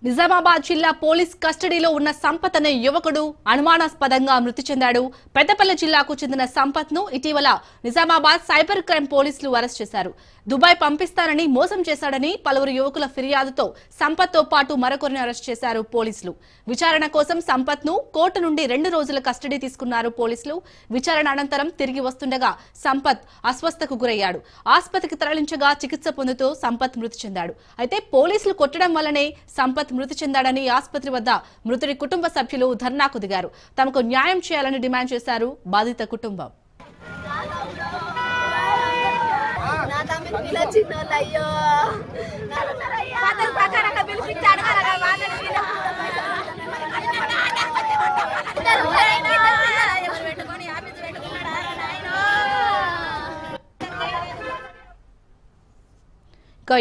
నిజామాబాద్ జిల్లా పోలీస్ కస్టడీలో ఉన్న సంపత్ అనే యువకుడు అనుమానాస్పదంగా మృతి చెందాడు. పెద్దపల్లి జిల్లాకు చెందిన సంపత్ ను ఇటీవల నిజామాబాద్ సైబర్ క్రైమ్ పోలీసులు అరెస్ట్ చేశారు. దుబాయ్ పంపిస్తానని మోసం చేశాడని పలువురు యువకుల ఫిర్యాదుతో సంపత్ తో పాటు మరొకరిని అరెస్ట్ చేశారు పోలీసులు. విచారణ కోసం సంపత్ ను కోర్టు నుండి 2 రోజుల కస్టడీ తీసుకున్నారు పోలీసులు. విచారణ అనంతరం తిరిగి వస్తుండగా సంపత్ అస్వస్థతకు గురయ్యాడు. ఆసుపత్రికి తరలించగా చికిత్స పొందుతూ సంపత్ మృతి చెందాడు. అయితే పోలీసులు కొట్టడం వల్లనే సంపత్ మృతి చెందాడని ఆసుపత్రి వద్ద మృతుడి కుటుంబ సభ్యులు ధర్నాకు దిగారు. తమకు న్యాయం చేయాలని డిమాండ్ చేశారు బాధిత కుటుంబం.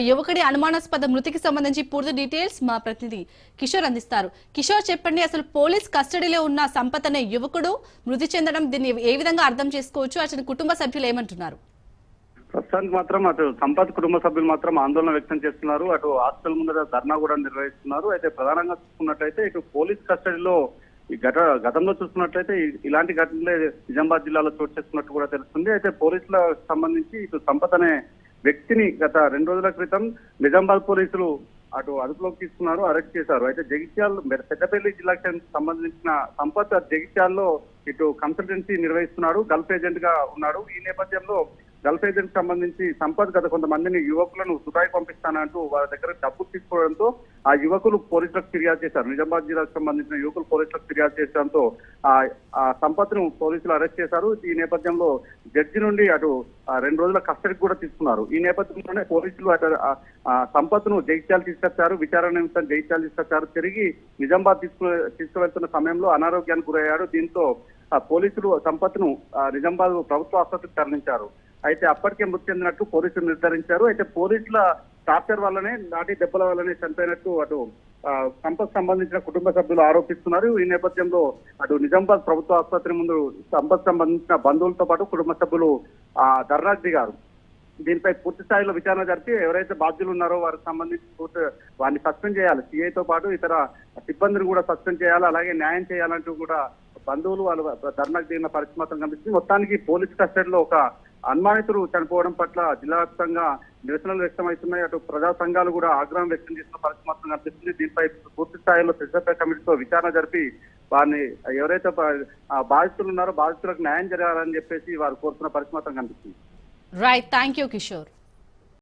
యువకుడి అనుమానాస్పద మృతికి సంబంధించి పూర్తి డీటెయిల్స్ మా ప్రతినిధి కిషోర్ అందిస్తారు. కిషోర్, చెప్పండి, అసలు పోలీస్ కస్టడీలో ఉన్న సంపత్ అనే యువకుడు మృతి చెందడం దీన్ని ఏ విధంగా అర్థం చేసుకోవచ్చు? అతని కుటుంబ సభ్యులు ఏమంటున్నారు? ప్రస్తుతానికి మాత్రం అటు సంపత్ కుటుంబ సభ్యులు మాత్రం ఆందోళన వ్యక్తం చేస్తున్నారు. అటు హాస్టల్ ముందర ధర్నా కూడా నిర్వహిస్తున్నారు. అయితే ప్రధానంగా చూసుకున్నట్లయితే ఇటు పోలీస్ కస్టడీలో ఈ గతంలో చూసుకున్నట్లయితే ఇలాంటి ఘటనలే నిజామాబాద్ జిల్లాలో చోటు చేసుకున్నట్టు కూడా తెలుస్తుంది. అయితే పోలీసులకు సంబంధించి ఇటు సంపత్ అనే వ్యక్తిని గత 2 రోజుల క్రితం నిజామాబాద్ పోలీసులు అటు అదుపులోకి తీసుకున్నారు, అరెస్ట్ చేశారు. అయితే జగిత్యాల పెద్దపల్లి జిల్లాకి సంబంధించిన సంపత్ జగిత్యాల్లో ఇటు కన్సల్టెన్సీ నిర్వహిస్తున్నాడు, గల్ఫ్ ఏజెంట్ గా ఉన్నాడు. ఈ నేపథ్యంలో గల్ఫ్ ఏజెంట్ సంబంధించి సంపత్ గత కొంతమందిని యువకులను దుబాయ్ పంపిస్తానంటూ వారి దగ్గర డబ్బులు తీసుకోవడంతో ఆ యువకులు పోలీసులకు ఫిర్యాదు చేశారు. నిజామాబాద్ జిల్లాకు సంబంధించిన యువకులు పోలీసులకు ఫిర్యాదు చేయడంతో ఆ సంపత్ ను పోలీసులు అరెస్ట్ చేశారు. ఈ నేపథ్యంలో జడ్జి నుండి అటు 2 రోజుల కస్టడీకి కూడా తీసుకున్నారు. ఈ నేపథ్యంలోనే పోలీసులు అటు సంపత్ ను జగిత్యాల తీసుకొచ్చారు, విచారణ నిమిత్తం జగిత్యాల తీసుకొచ్చారు. తిరిగి నిజామాబాద్ తీసుకువెళ్తున్న సమయంలో అనారోగ్యానికి గురయ్యాడు. దీంతో పోలీసులు సంపత్ ను నిజామాబాద్ ప్రభుత్వ ఆసుపత్రికి తరలించారు. అయితే అప్పటికే మృతి చెందినట్టు పోలీసులు నిర్ధారించారు. అయితే పోలీసుల టార్చర్ వల్లనే, నాటి దెబ్బల వల్లనే చనిపోయినట్టు అటు సంపత్ సంబంధించిన కుటుంబ సభ్యులు ఆరోపిస్తున్నారు. ఈ నేపథ్యంలో అటు నిజామాబాద్ ప్రభుత్వ ఆసుపత్రి ముందు సంపత్ సంబంధించిన బంధువులతో పాటు కుటుంబ సభ్యులు ధర్నాకు దిగారు. దీనిపై పూర్తి స్థాయిలో విచారణ జరిపి ఎవరైతే బాధ్యులు ఉన్నారో వారికి సంబంధించి వారిని సస్పెండ్ చేయాలి, సిఐతో పాటు ఇతర సిబ్బందిని కూడా సస్పెండ్ చేయాలి, అలాగే న్యాయం చేయాలంటూ కూడా బంధువులు వాళ్ళు ధర్నాకు దిగిన పరిస్థితి మాత్రం కనిపిస్తుంది. మొత్తానికి పోలీస్ కస్టడీలో ఒక అనుమానితుడు చనిపోవడం పట్ల జిల్లా వ్యాప్తంగా నిరసనలు వ్యక్తమవుతున్నాయి. అటు ప్రజా సంఘాలు కూడా ఆగ్రహం వ్యక్తం చేస్తున్న పరిస్థితి మాత్రం కనిపిస్తుంది. దీనిపై పూర్తి స్థాయిలో స్పెషల్ కమిటీతో విచారణ జరిపి వారిని ఎవరైతే బాధితులు ఉన్నారో బాధితులకు న్యాయం జరగాలని చెప్పేసి వారు కోరుతున్న పరిస్థితి మాత్రం కనిపిస్తుంది. Right, thank you Kishore.